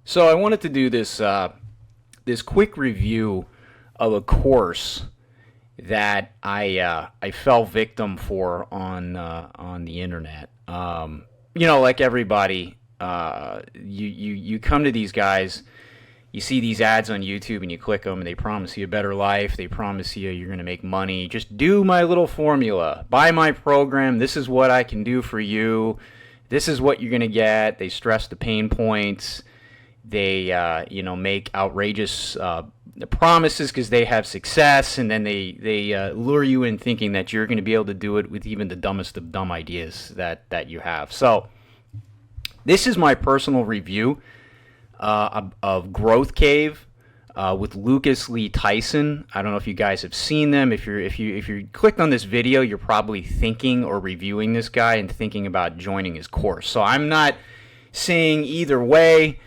So I wanted to do this quick review of a course that I fell victim for on the internet. Like everybody, you come to these guys, you see these ads on YouTube, and you click them, and they promise you a better life. They promise you're going to make money. Just do my little formula, buy my program. This is what I can do for you. This is what you're going to get. They stress the pain points. They make outrageous promises because they have success, and then they lure you in thinking that you're going to be able to do it with even the dumbest of dumb ideas that you have. So this is my personal review of Growth Cave with Lee Tyson. I don't know if you guys have seen them. If you clicked on this video, you're probably thinking or reviewing this guy and thinking about joining his course. So I'm not saying either way.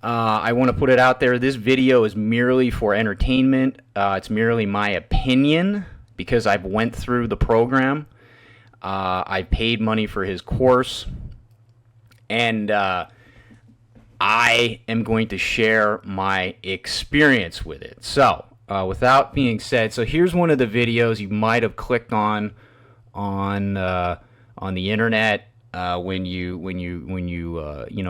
I want to put it out there. This video is merely for entertainment. It's merely my opinion because I've went through the program. I paid money for his course, and I am going to share my experience with it. So, without being said, so here's one of the videos you might have clicked on the internet. When you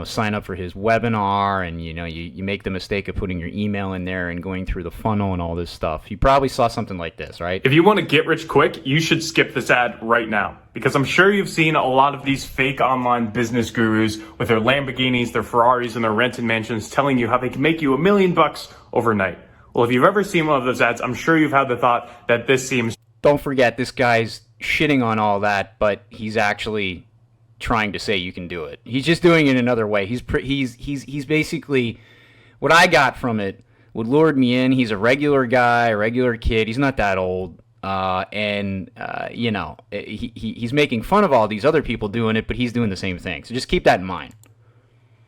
sign up for his webinar, and you make the mistake of putting your email in there and going through the funnel and all this stuff. You probably saw something like this, right? If you want to get rich quick, you should skip this ad right now, because I'm sure you've seen a lot of these fake online business gurus with their Lamborghinis, their Ferraris, and their rented mansions telling you how they can make you $1 million overnight. Well, if you've ever seen one of those ads, I'm sure you've had the thought that this seems... Don't forget, this guy's shitting on all that, but he's actually trying to say you can do it. He's just doing it another way. He's basically, what I got from it, what lured me in. He's a regular guy, a regular kid. He's not that old, he's making fun of all these other people doing it, but he's doing the same thing. So just keep that in mind.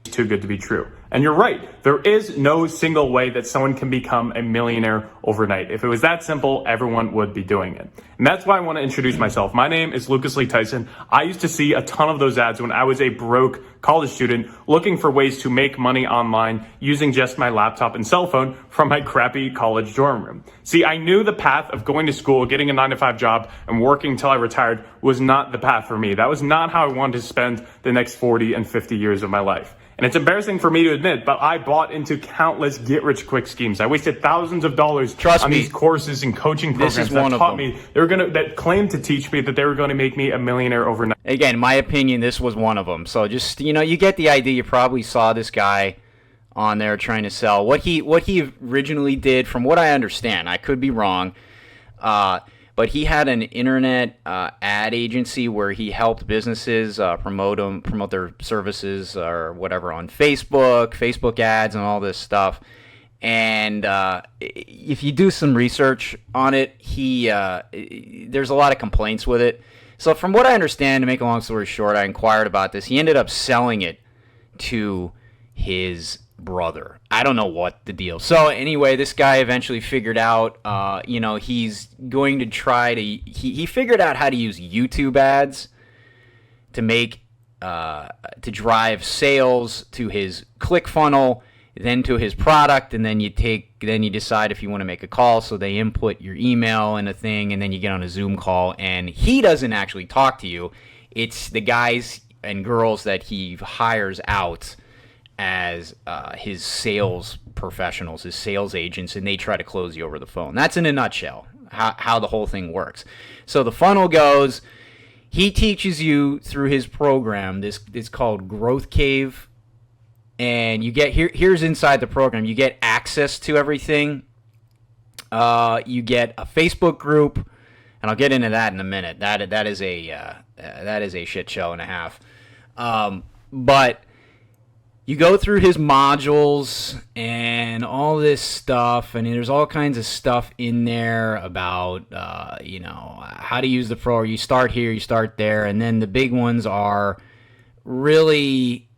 Too good to be true. And you're right. There is no single way that someone can become a millionaire overnight. If it was that simple, everyone would be doing it. And that's why I want to introduce myself. My name is Lee Tyson. I used to see a ton of those ads when I was a broke college student looking for ways to make money online using just my laptop and cell phone from my crappy college dorm room. See, I knew the path of going to school, getting a 9-to-5 job, and working until I retired was not the path for me. That was not how I wanted to spend the next 40 and 50 years of my life. And it's embarrassing for me to admit, but I bought into countless get-rich-quick schemes. I wasted thousands of dollars on these courses and coaching programs that taught me that claimed to teach me that they were going to make me a millionaire overnight. Again, my opinion, this was one of them. So just you get the idea. You probably saw this guy on there trying to sell what he originally did. From what I understand, I could be wrong. But he had an internet ad agency where he helped businesses promote their services or whatever on Facebook ads, and all this stuff. And if you do some research on it, there's a lot of complaints with it. So from what I understand, to make a long story short, I inquired about this. He ended up selling it to his brother. I don't know what the deal. So anyway, this guy eventually figured out, he's going to try to, he figured out how to use YouTube ads to make, to drive sales to his ClickFunnels, then to his product, and then you decide if you want to make a call. So they input your email in a thing, and then you get on a Zoom call, and he doesn't actually talk to you. It's the guys and girls that he hires out as his sales professionals, his sales agents, and they try to close you over the phone. That's in a nutshell how the whole thing works. So the funnel goes, he teaches you through his program, this is called Growth Cave, and you get, here's inside the program, you get access to everything. You get a Facebook group, and I'll get into that in a minute. That is a shit show and a half. But you go through his modules and all this stuff, and there's all kinds of stuff in there about, how to use the pro. You start here, you start there, and then the big ones are really,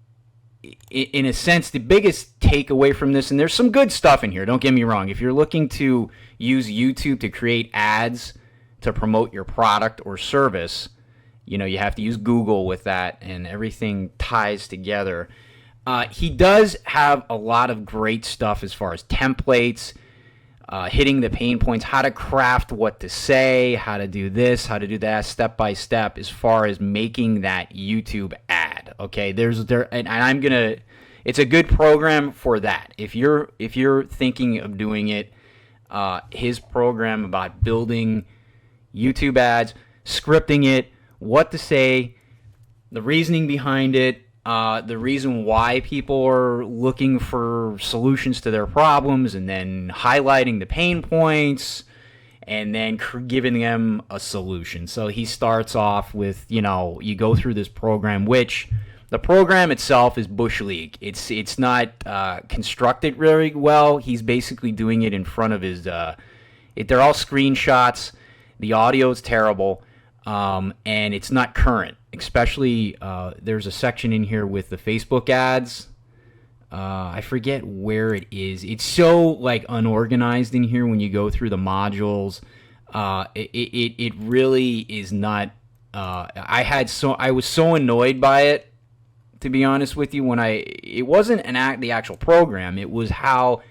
in a sense, the biggest takeaway from this, and there's some good stuff in here, don't get me wrong. If you're looking to use YouTube to create ads to promote your product or service, you have to use Google with that, and everything ties together. He does have a lot of great stuff as far as templates, hitting the pain points, how to craft what to say, how to do this, how to do that, step by step, as far as making that YouTube ad. Okay, and I'm gonna. It's a good program for that. If you're thinking of doing it, his program about building YouTube ads, scripting it, what to say, the reasoning behind it, the reason why people are looking for solutions to their problems, and then highlighting the pain points, and then giving them a solution. So he starts off with, you go through this program, which the program itself is Bush League. It's not constructed very well. He's basically doing it in front of his. They're all screenshots. The audio is terrible, and it's not current. Especially, there's a section in here with the Facebook ads. I forget where it is. It's so unorganized in here when you go through the modules. It really is not. I was so annoyed by it, to be honest with you. It wasn't the actual program. It was how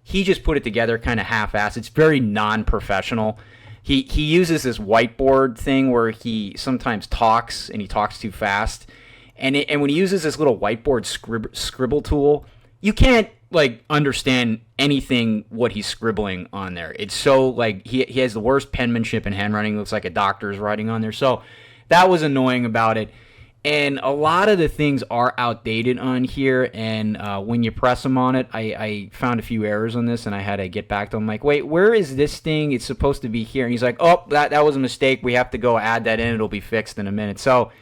he just put it together, kind of half-assed. It's very non-professional. He uses this whiteboard thing where he sometimes talks, and he talks too fast. And when he uses this little whiteboard scribble tool, you can't understand anything what he's scribbling on there. It's so he has the worst penmanship and handwriting. It looks like a doctor's writing on there. So that was annoying about it. And a lot of the things are outdated on here, and when you press them on it, I found a few errors on this, and I had to get back to him. I'm like, wait, where is this thing? It's supposed to be here. And he's like, oh, that was a mistake. We have to go add that in. It'll be fixed in a minute. So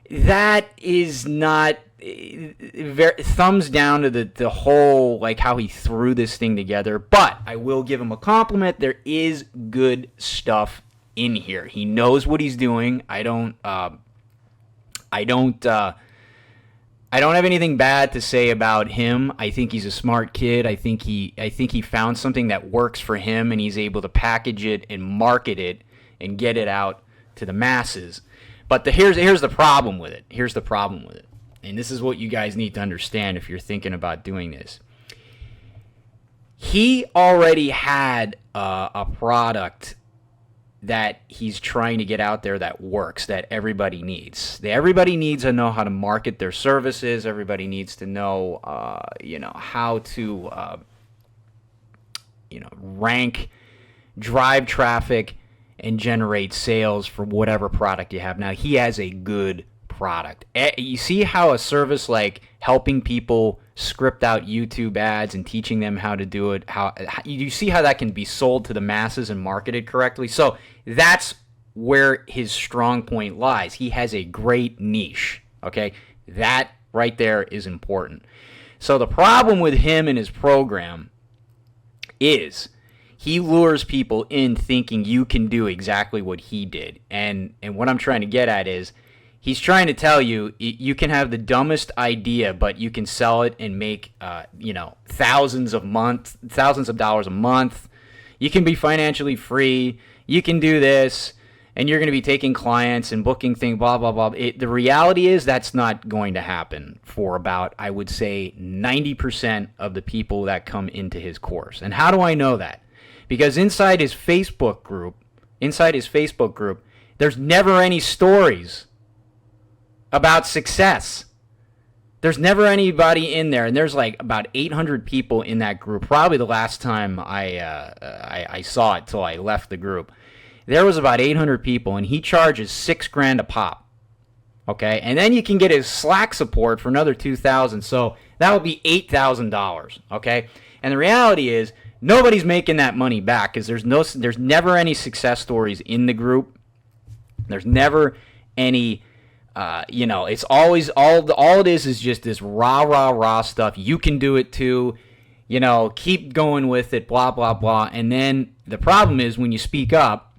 that is not thumbs down to the whole, how he threw this thing together. But I will give him a compliment. There is good stuff in here. He knows what he's doing. I don't have anything bad to say about him. I think he's a smart kid. I think he found something that works for him, and he's able to package it and market it and get it out to the masses. But here's the problem with it. Here's the problem with it. And this is what you guys need to understand if you're thinking about doing this. He already had a product that he's trying to get out there that works, that everybody needs. Everybody needs to know how to market their services. Everybody needs to know, how to, rank, drive traffic, and generate sales for whatever product you have. Now, he has a good product. You see how a service like helping people script out YouTube ads and teaching them how to do it, how you see how that can be sold to the masses and marketed correctly? So that's where his strong point lies. He has a great niche, okay? That right there is important. So the problem with him and his program is he lures people in thinking you can do exactly what he did. And what I'm trying to get at is he's trying to tell you you can have the dumbest idea, but you can sell it and make thousands of dollars a month. You can be financially free. You can do this, and you're going to be taking clients and booking things, blah, blah, blah. The reality is that's not going to happen for about, I would say, 90% of the people that come into his course. And how do I know that? Because inside his Facebook group, there's never any stories about success. There's never anybody in there, and there's about 800 people in that group. Probably the last time I saw it till I left the group, there was about 800 people, and he charges $6,000 a pop. Okay, and then you can get his Slack support for another $2,000, so that would be $8,000. Okay, and the reality is nobody's making that money back because there's never any success stories in the group. There's never any. It's always all it is just this rah stuff. You can do it too. Keep going with it, blah, blah, blah. And then the problem is when you speak up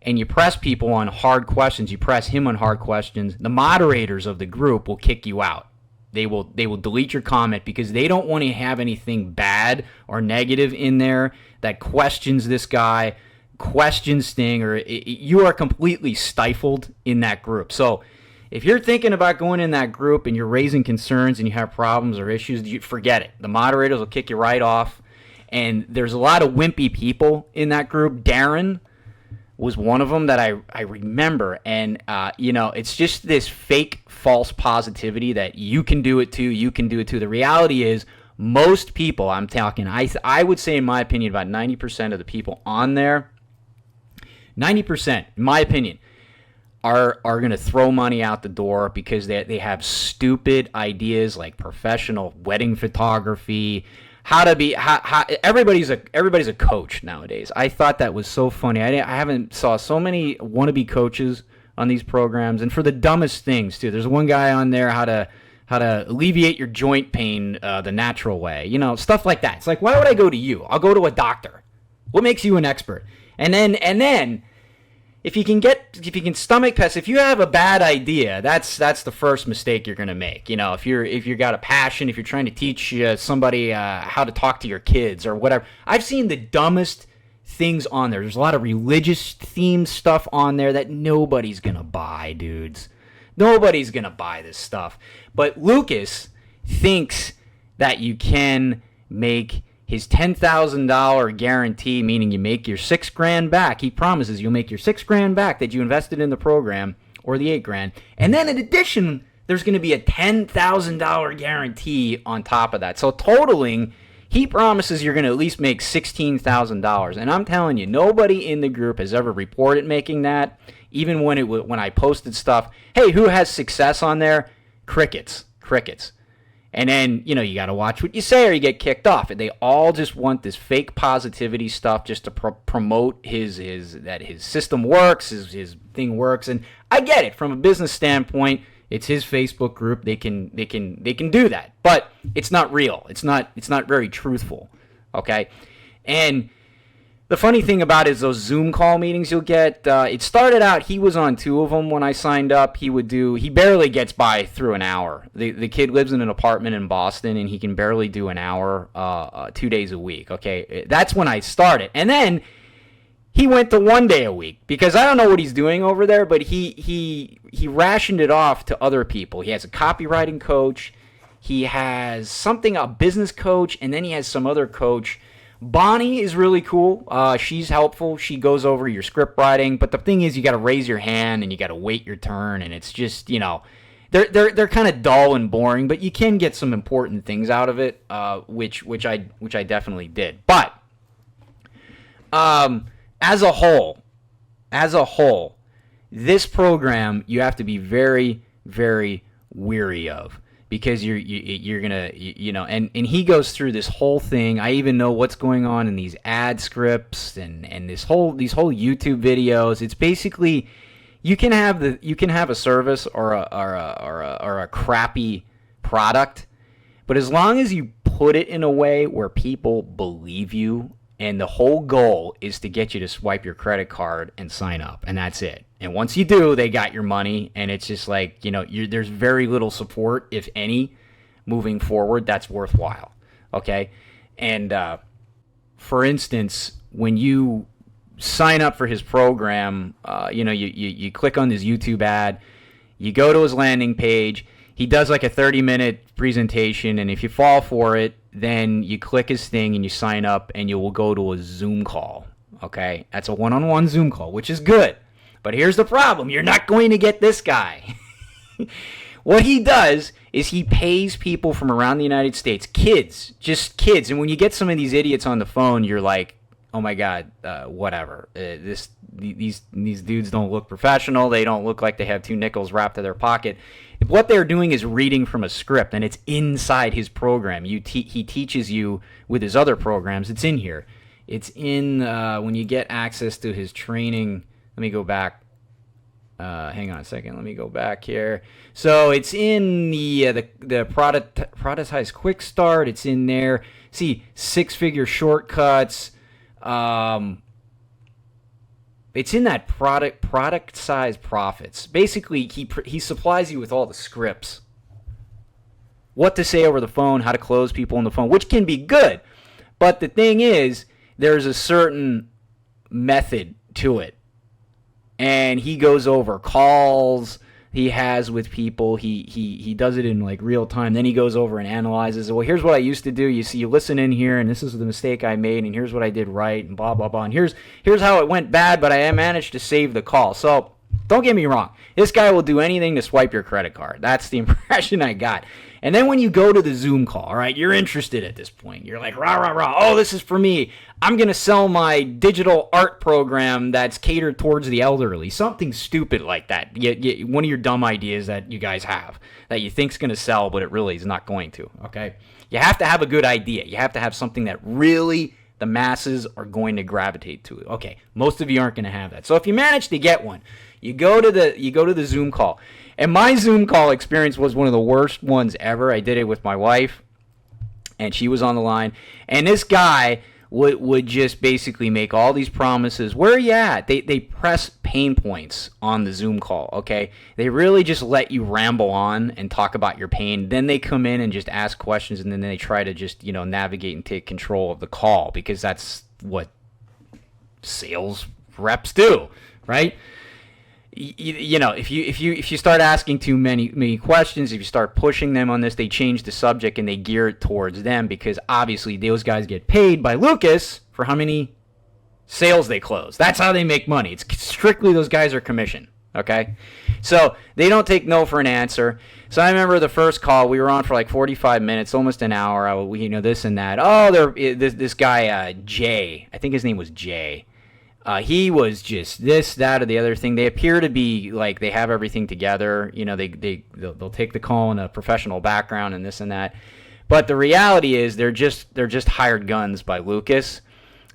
and you press people on hard questions, you press him on hard questions, the moderators of the group will kick you out. They will delete your comment because they don't want to have anything bad or negative in there that questions this guy, questions Sting, or you are completely stifled in that group. So If you're thinking about going in that group and you're raising concerns and you have problems or issues, you forget it. The moderators will kick you right off. And there's a lot of wimpy people in that group. Darren was one of them that I remember. And, it's just this fake false positivity that you can do it too, you can do it too. The reality is most people, I'm talking, I would say in my opinion about 90% of the people on there, 90%, in my opinion, are going to throw money out the door because they have stupid ideas like professional wedding photography, how everybody's a coach nowadays. I thought that was so funny. I haven't saw so many wannabe coaches on these programs, and for the dumbest things too. There's one guy on there how to alleviate your joint pain the natural way, stuff like that. It's like, why would I go to you? I'll go to a doctor. What makes you an expert? And then if you can stomach past, if you have a bad idea, that's the first mistake you're gonna make. If you got a passion, if you're trying to teach somebody how to talk to your kids or whatever. I've seen the dumbest things on there. There's a lot of religious themed stuff on there that nobody's gonna buy, dudes. Nobody's gonna buy this stuff. But Lucas thinks that you can make his $10,000 guarantee, meaning you make your $6,000 back. He promises you'll make your $6,000 back that you invested in the program, or the $8,000. And then in addition, there's going to be a $10,000 guarantee on top of that. So totaling, he promises you're going to at least make $16,000. And I'm telling you, nobody in the group has ever reported making that. Even when I posted stuff, hey, who has success on there? Crickets. And then, you got to watch what you say or you get kicked off. And they all just want this fake positivity stuff just to promote his system works, his thing works. And I get it. From a business standpoint, it's his Facebook group. They can do that. But it's not real. It's not very truthful. Okay? And the funny thing about it is those Zoom call meetings you'll get, it started out, he was on 2 of them when I signed up. He barely gets by through an hour. The kid lives in an apartment in Boston, and he can barely do an hour 2 days a week, okay? That's when I started. And then he went to 1 day a week because I don't know what he's doing over there, but he rationed it off to other people. He has a copywriting coach. He has a business coach, and then he has some other coach. Bonnie is really cool. She's helpful. She goes over your script writing, but the thing is, you got to raise your hand and you got to wait your turn, and it's just they're kind of dull and boring, but you can get some important things out of it, which I definitely did. But as a whole, this program you have to be very, very weary of. Because you're gonna and he goes through this whole thing. I even know what's going on in these ad scripts and these whole YouTube videos. It's basically you can have a service or a crappy product, but as long as you put it in a way where people believe you, and the whole goal is to get you to swipe your credit card and sign up, and that's it. And once you do, they got your money, and it's just like, there's very little support, if any, moving forward that's worthwhile, okay? And for instance, when you sign up for his program, you click on this YouTube ad, you go to his landing page, he does like a 30-minute presentation, and if you fall for it, then you click his thing and you sign up, and you will go to a Zoom call, okay? That's a one-on-one Zoom call, which is good. But here's the problem. You're not going to get this guy. What he does is he pays people from around the United States, kids, just kids. And when you get some of these idiots on the phone, you're like, oh my God, whatever. These dudes don't look professional. They don't look like they have 2 nickels wrapped in their pocket. What they're doing is reading from a script, and it's inside his program. He teaches you with his other programs. It's in here. It's in when you get access to his training. Let me go back. Hang on a second. Let me go back here. So it's in the productize quick start. It's in there. See, 6-figure shortcuts. It's in that product size profits. Basically, he supplies you with all the scripts. What to say over the phone, how to close people on the phone, which can be good. But the thing is, there's a certain method to it. And he goes over calls, he has with people. He does it in like real time. Then he goes over and analyzes. Well, here's what I used to do. You see, you listen in here, and this is the mistake I made, and here's what I did right, and blah blah blah. And here's how it went bad, but I managed to save the call. So don't get me wrong. This guy will do anything to swipe your credit card. That's the impression I got. And then when you go to the Zoom call, all right, you're interested at this point. You're like, rah, rah, rah. Oh, this is for me. I'm going to sell my digital art program that's catered towards the elderly. Something stupid like that. One of your dumb ideas that you guys have that you think's going to sell, but it really is not going to, okay? You have to have a good idea. You have to have something that really the masses are going to gravitate to. Okay, most of you aren't going to have that. So if you manage to get one, you go to the Zoom call. And my Zoom call experience was one of the worst ones ever. I did it with my wife, and she was on the line. And this guy would just basically make all these promises. Where are you at? They press pain points on the Zoom call, okay? They really just let you ramble on and talk about your pain. Then they come in and just ask questions, and then they try to just, navigate and take control of the call, because that's what sales reps do, right? If you start asking too many questions, if you start pushing them on this, they change the subject and they gear it towards them, because obviously those guys get paid by Lucas for how many sales they close. That's how they make money. It's strictly those guys are commission. Okay, so they don't take no for an answer. So I remember the first call, we were on for like 45 minutes, almost an hour. This and that. Oh, this guy Jay, I think his name was Jay. He was just this, that, or the other thing. They appear to be like they have everything together. They'll take the call in a professional background and this and that. But the reality is they're just hired guns by Lucas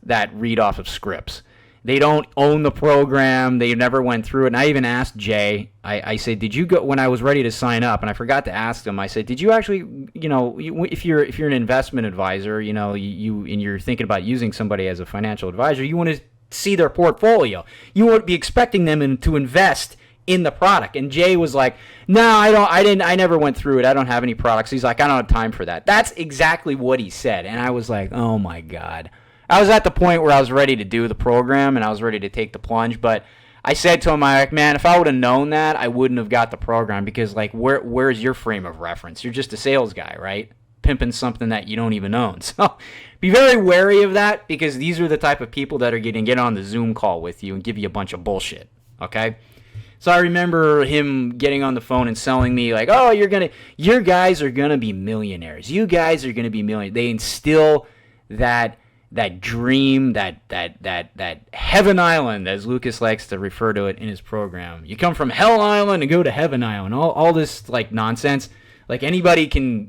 that read off of scripts. They don't own the program. They never went through it. And I even asked Jay, I said, did you go, when I was ready to sign up, and I forgot to ask him, I said, did you actually, if you're an investment advisor, and you're thinking about using somebody as a financial advisor, you want to see their portfolio. You won't be expecting them to invest in the product. And Jay was like, no, I never went through it. I don't have any products. He's like, I don't have time for that. That's exactly what he said. And I was like, oh my God. I was at the point where I was ready to do the program and I was ready to take the plunge. But I said to him, man, if I would have known that, I wouldn't have got the program, because like, where's your frame of reference? You're just a sales guy, right? Pimping something that you don't even own. So be very wary of that, because these are the type of people that are going to get on the Zoom call with you and give you a bunch of bullshit, okay? So I remember him getting on the phone and selling me like, oh, your guys are going to be millionaires. You guys are going to be millionaires. They instill that dream, that Heaven Island, as Lucas likes to refer to it in his program. You come from Hell Island and go to Heaven Island. All this like nonsense. Like anybody can,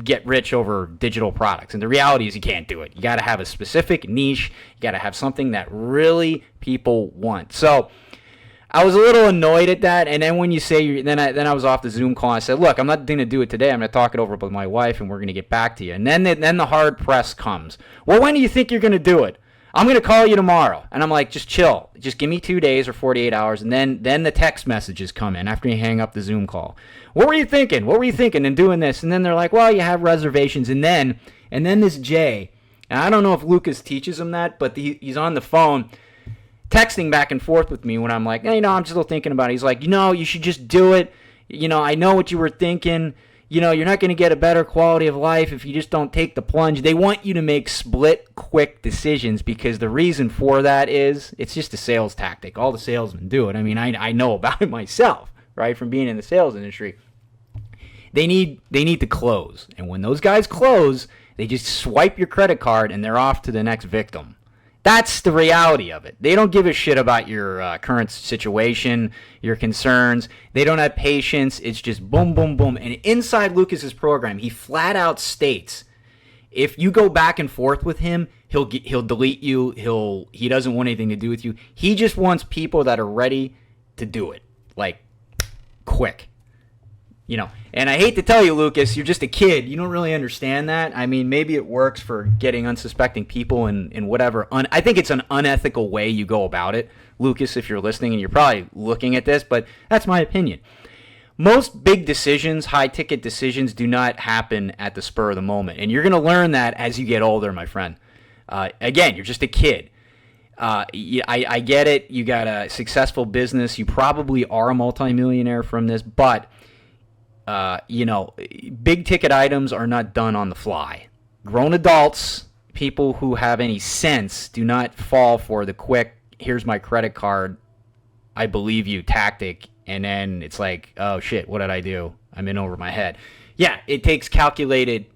get rich over digital products, and the reality is you can't do it. You got to have a specific niche. You got to have something that really people want. So I was a little annoyed at that, and then when you say then I was off the Zoom call, and I said, look, I'm not going to do it today. I'm going to talk it over with my wife, and we're going to get back to you. And then the hard press comes. Well, when do you think you're going to do it? I'm going to call you tomorrow. And I'm like, just chill. Just give me 2 days or 48 hours. And then the text messages come in after you hang up the Zoom call. What were you thinking? What were you thinking in doing this? And then they're like, well, you have reservations. And then this Jay, and I don't know if Lucas teaches him that, but he's on the phone texting back and forth with me when I'm like, hey, I'm still thinking about it. He's like, you should just do it. I know what you were thinking. You're not going to get a better quality of life if you just don't take the plunge. They want you to make split, quick decisions, because the reason for that is it's just a sales tactic. All the salesmen do it. I mean, I know about it myself, right, from being in the sales industry. They need to close. And when those guys close, they just swipe your credit card and they're off to the next victim. That's the reality of it. They don't give a shit about your current situation, your concerns. They don't have patience. It's just boom, boom, boom. And inside Lucas's program, he flat out states, if you go back and forth with him, he'll delete you. He doesn't want anything to do with you. He just wants people that are ready to do it, like quick. And I hate to tell you, Lucas, you're just a kid. You don't really understand that. I mean, maybe it works for getting unsuspecting people in whatever. I think it's an unethical way you go about it, Lucas, if you're listening, and you're probably looking at this, but that's my opinion. Most big decisions, high-ticket decisions, do not happen at the spur of the moment, and you're going to learn that as you get older, my friend. Again, you're just a kid. I get it. You got a successful business. You probably are a multimillionaire from this, but big ticket items are not done on the fly. Grown adults, people who have any sense, do not fall for the quick, here's my credit card, I believe you tactic, and then it's like, oh shit, what did I do? I'm in over my head. Yeah, it takes calculated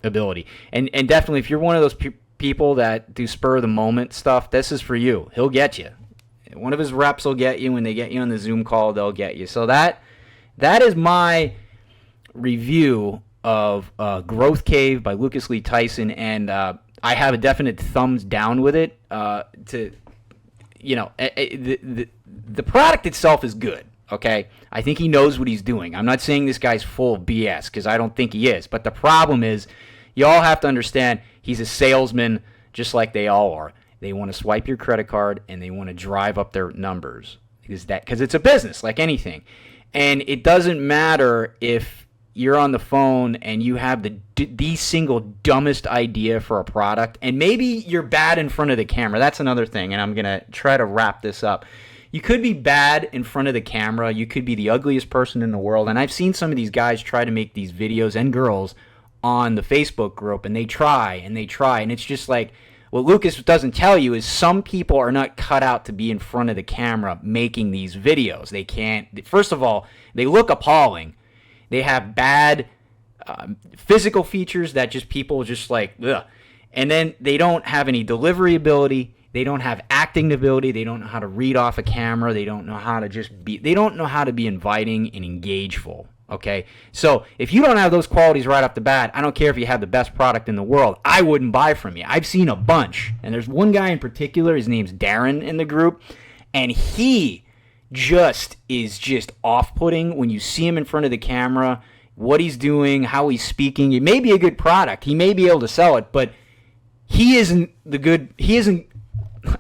ability. And definitely, if you're one of those people that do spur of the moment stuff, this is for you. He'll get you. One of his reps will get you. When they get you on the Zoom call, they'll get you. So that is my review of Growth Cave by Lucas Lee Tyson, and I have a definite thumbs down with it. The product itself is good. Okay, I think he knows what he's doing. I'm not saying this guy's full of BS, because I don't think he is. But the problem is, you all have to understand he's a salesman, just like they all are. They want to swipe your credit card and they want to drive up their numbers, because it's a business like anything. And it doesn't matter if you're on the phone and you have the single dumbest idea for a product, and maybe you're bad in front of the camera. That's another thing, and I'm going to try to wrap this up. You could be bad in front of the camera. You could be the ugliest person in the world. And I've seen some of these guys try to make these videos, and girls, on the Facebook group, and they try. And it's just like, what Lucas doesn't tell you is some people are not cut out to be in front of the camera making these videos. They can't. First of all, they look appalling. They have bad physical features that just people just like, ugh. And then they don't have any delivery ability. They don't have acting ability. They don't know how to read off a camera. They don't know how to they don't know how to be inviting and engageful. Okay? So if you don't have those qualities right off the bat, I don't care if you have the best product in the world, I wouldn't buy from you. I've seen a bunch. And there's one guy in particular, his name's Darren in the group, and he is just off-putting when you see him in front of the camera, what he's doing, how he's speaking. It may be a good product. He may be able to sell it, but he isn't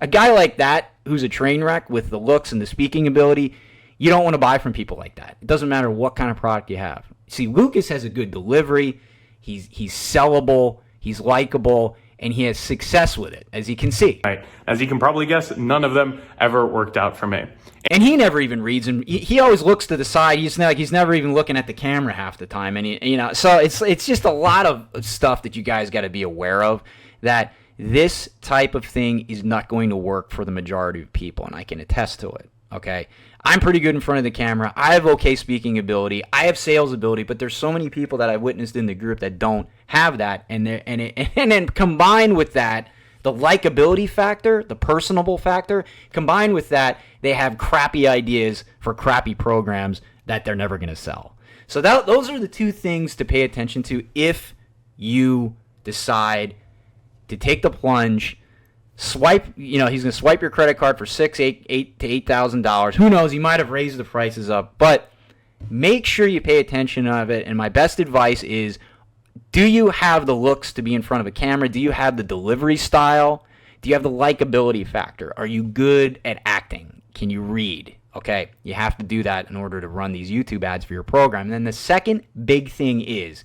a guy like that who's a train wreck with the looks and the speaking ability. You don't want to buy from people like that. It doesn't matter what kind of product you have. See, Lucas has a good delivery. He's sellable. He's likable. And he has success with it, as you can see. Right. As you can probably guess, none of them ever worked out for me. And he never even reads, and he always looks to the side. He's never even looking at the camera half the time. And so it's just a lot of stuff that you guys got to be aware of, that this type of thing is not going to work for the majority of people, and I can attest to it. Okay, I'm pretty good in front of the camera. I have okay speaking ability. I have sales ability, but there's so many people that I've witnessed in the group that don't have that, and then combined with that, the likability factor, the personable factor, combined with that, they have crappy ideas for crappy programs that they're never going to sell. So those are the two things to pay attention to if you decide to take the plunge. Swipe, he's going to swipe your credit card for $8,000 to $8,000. Who knows? He might have raised the prices up, but make sure you pay attention of it. And my best advice is, do you have the looks to be in front of a camera? Do you have the delivery style? Do you have the likability factor? Are you good at acting? Can you read? Okay, you have to do that in order to run these YouTube ads for your program. And then the second big thing is,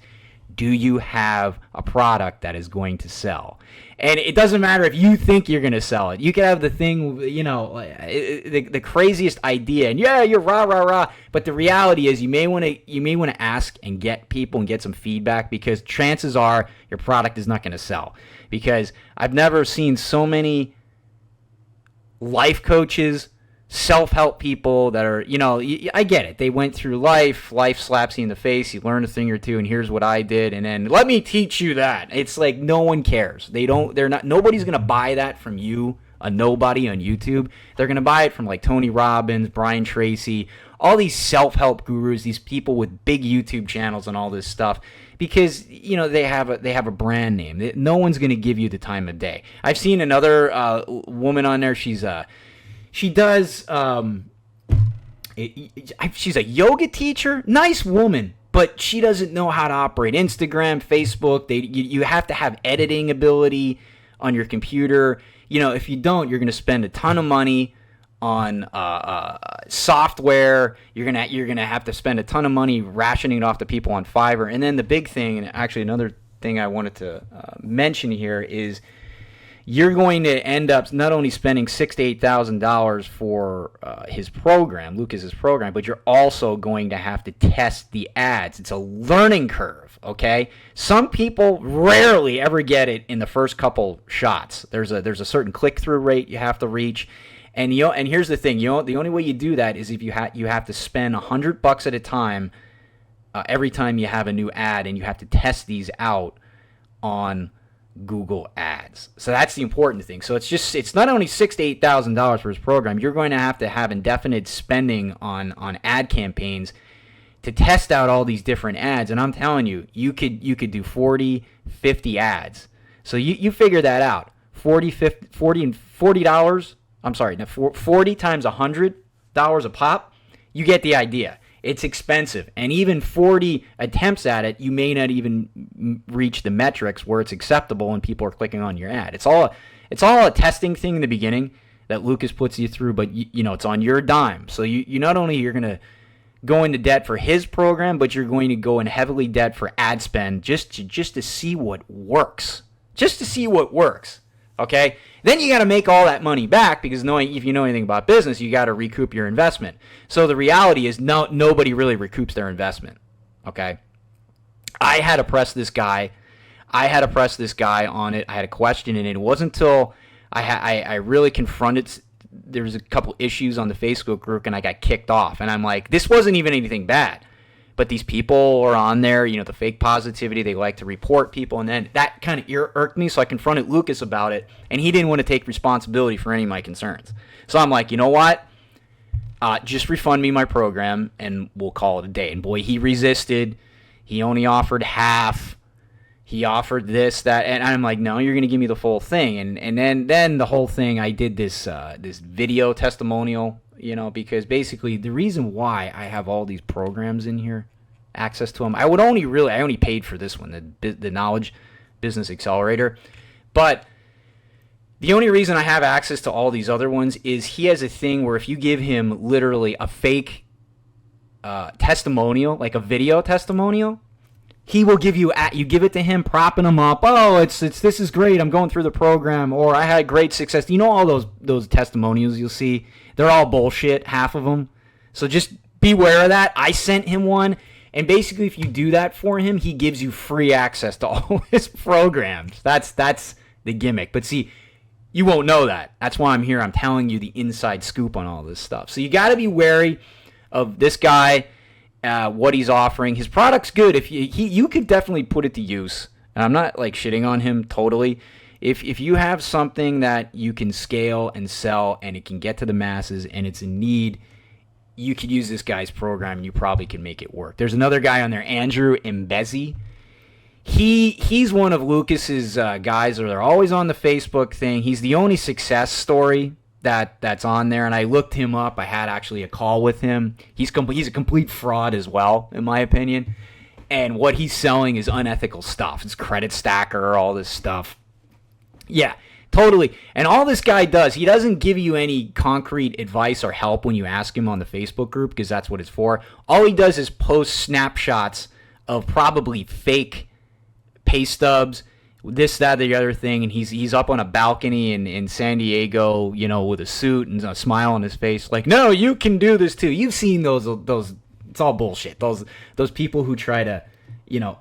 do you have a product that is going to sell? And it doesn't matter if you think you're going to sell it. You can have the thing, the craziest idea, and yeah, you're rah rah rah. But the reality is, you may want to ask and get people and get some feedback, because chances are your product is not going to sell. Because I've never seen so many life coaches, self-help people that are, I get it. They went through life slaps you in the face, you learn a thing or two, and here's what I did, and then let me teach you that. It's like, no one cares. Nobody's going to buy that from you, a nobody on YouTube. They're going to buy it from like Tony Robbins, Brian Tracy, all these self-help gurus, these people with big YouTube channels and all this stuff, because they have a brand name. No one's going to give you the time of day. I've seen another woman on there. She's a yoga teacher, nice woman, but she doesn't know how to operate Instagram, Facebook. You have to have editing ability on your computer. If you don't, you're going to spend a ton of money on software. You're gonna have to spend a ton of money rationing it off to people on Fiverr. And then the big thing, and actually another thing I wanted to mention here is, you're going to end up not only spending $6,000 to $8,000 for his program, Lucas's program, but you're also going to have to test the ads. It's a learning curve, okay? Some people rarely ever get it in the first couple shots. There's a certain click-through rate you have to reach, and and here's the thing, the only way you do that is if you have to spend $100 at a time every time you have a new ad, and you have to test these out on Google Ads. So that's the important thing. So it's not only $6,000 to $8,000 for his program. You're going to have indefinite spending on ad campaigns to test out all these different ads. And I'm telling you, you could do 40, 50 ads. So you figure that out. $40. I'm sorry, 40 times $100 a pop. You get the idea. It's expensive, and even 40 attempts at it, you may not even reach the metrics where it's acceptable and people are clicking on your ad. It's all a testing thing in the beginning that Lucas puts you through, but it's on your dime. So you not only you're going to go into debt for his program, but you're going to go in heavily debt for ad spend just to see what works. Just to see what works. Okay? Then you got to make all that money back because if you know anything about business, you got to recoup your investment. So the reality is nobody really recoups their investment. Okay? I had to press this guy on it. I had a question, and it wasn't until I really confronted. There was a couple issues on the Facebook group, and I got kicked off. And I'm like, this wasn't even anything bad. But these people are on there, the fake positivity, they like to report people, and then that kind of irked me, so I confronted Lucas about it, and he didn't want to take responsibility for any of my concerns. So I'm like, you know what? Just refund me my program, and we'll call it a day. And boy, he resisted. He only offered half. He offered this, that, and I'm like, no, you're going to give me the full thing. And then the whole thing, I did this video testimonial, because basically the reason why I have all these programs in here, access to them, I only paid for this one, the Knowledge Business Accelerator, but the only reason I have access to all these other ones is he has a thing where if you give him literally a fake testimonial, like a video testimonial, he will give you give it to him, propping him up. Oh, this is great. I'm going through the program, or I had great success. All those testimonials you'll see, they're all bullshit, half of them. So just beware of that. I sent him one, and basically if you do that for him, he gives you free access to all his programs. That's the gimmick. But see, you won't know that. That's why I'm here. I'm telling you the inside scoop on all this stuff. So you got to be wary of this guy. What he's offering. His product's good. If you could definitely put it to use. And I'm not like shitting on him totally. If you have something that you can scale and sell and it can get to the masses and it's in need, you could use this guy's program and you probably can make it work. There's another guy on there, Andrew Imbessi. He's one of Lucas's guys, or they're always on the Facebook thing. He's the only success story that's on there, and I looked him up. I had actually a call with him. He's a complete fraud as well, in my opinion. And what he's selling is unethical stuff. It's credit stacker, all this stuff. Yeah, totally. And all this guy does, he doesn't give you any concrete advice or help when you ask him on the Facebook group, because that's what it's for. All he does is post snapshots of probably fake pay stubs, this, that, the other thing, and he's up on a balcony in San Diego, with a suit and a smile on his face, like, no, you can do this too. You've seen those. It's all bullshit. Those people who try to,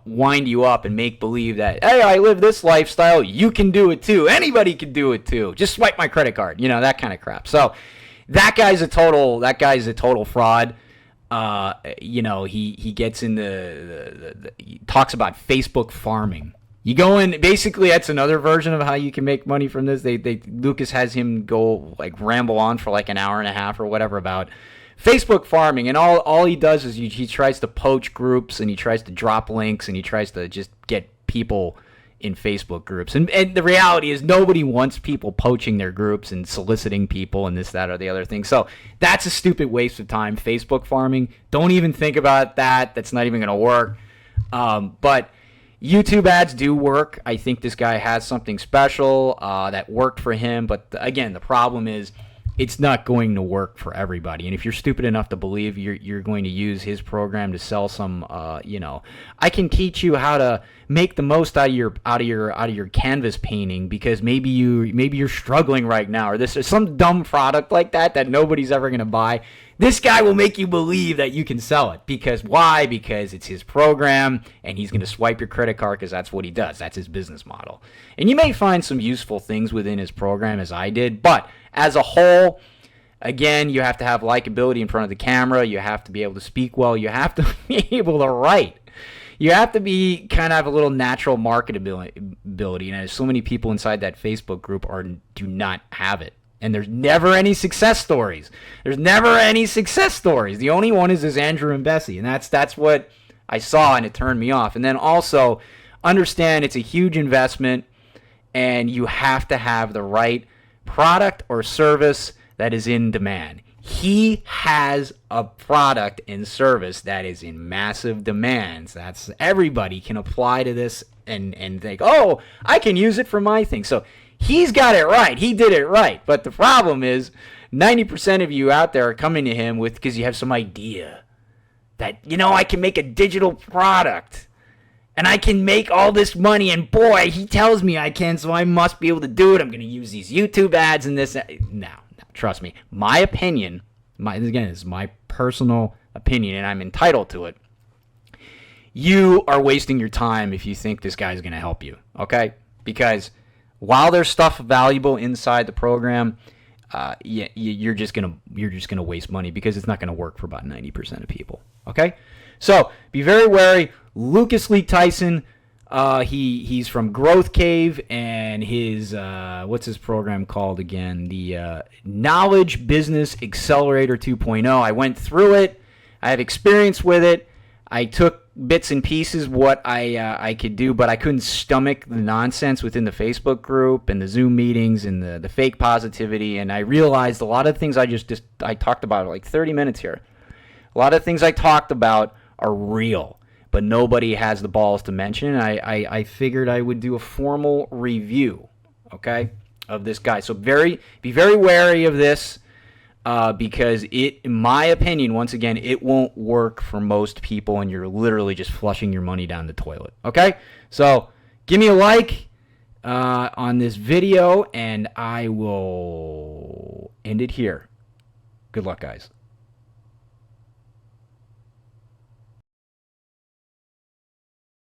wind you up and make believe that, hey, I live this lifestyle, you can do it too. Anybody can do it too. Just swipe my credit card. That kind of crap. So that guy's a total fraud. He gets into he talks about Facebook farming. You go in, basically that's another version of how you can make money from this. Lucas has him go ramble on for an hour and a half or whatever about Facebook farming, and all he does is he tries to poach groups, and he tries to drop links, and he tries to just get people in Facebook groups. And the reality is nobody wants people poaching their groups and soliciting people and this, that, or the other thing. So that's a stupid waste of time, Facebook farming. Don't even think about that. That's not even going to work. But YouTube ads do work. I think this guy has something special that worked for him. But again, the problem is it's not going to work for everybody. And if you're stupid enough to believe you're going to use his program to sell some, I can teach you how to make the most out of your canvas painting because maybe you're struggling right now, or this is some dumb product like that nobody's ever going to buy. This guy will make you believe that you can sell it. Because why? Because it's his program, and he's going to swipe your credit card because that's what he does. That's his business model. And you may find some useful things within his program, as I did, but as a whole, again, you have to have likability in front of the camera. You have to be able to speak well. You have to be able to write. You have to be kind of have a little natural marketability. And so many people inside that Facebook group do not have it. And there's never any success stories. There's never any success stories. The only one is Andrew Imbessi, and that's what I saw, and it turned me off. And then also understand it's a huge investment, and you have to have the right product or service that is in demand. He has a product and service that is in massive demands. That's everybody can apply to this and think, oh, I can use it for my thing. So he's got it right. He did it right. But the problem is 90% of you out there are coming to him because you have some idea that, I can make a digital product and I can make all this money. And boy, he tells me I can, so I must be able to do it. I'm going to use these YouTube ads and this. No, trust me. My opinion, this is my personal opinion, and I'm entitled to it. You are wasting your time if you think this guy's going to help you, okay? Because while there's stuff valuable inside the program, you're just gonna waste money because it's not gonna work for about 90% of people. Okay, so be very wary. Lee Tyson, he's from Growth Cave, and his what's his program called again? The Knowledge Business Accelerator 2.0. I went through it. I have experience with it. I took bits and pieces what I could do, but I couldn't stomach the nonsense within the Facebook group and the Zoom meetings and the fake positivity. And I realized a lot of things I talked about like 30 minutes here. A lot of things I talked about are real, but nobody has the balls to mention. I figured I would do a formal review, okay, of this guy. So be very wary of this. Because in my opinion, once again, it won't work for most people, and you're literally just flushing your money down the toilet. Okay? So give me a like on this video, and I will end it here. Good luck, guys.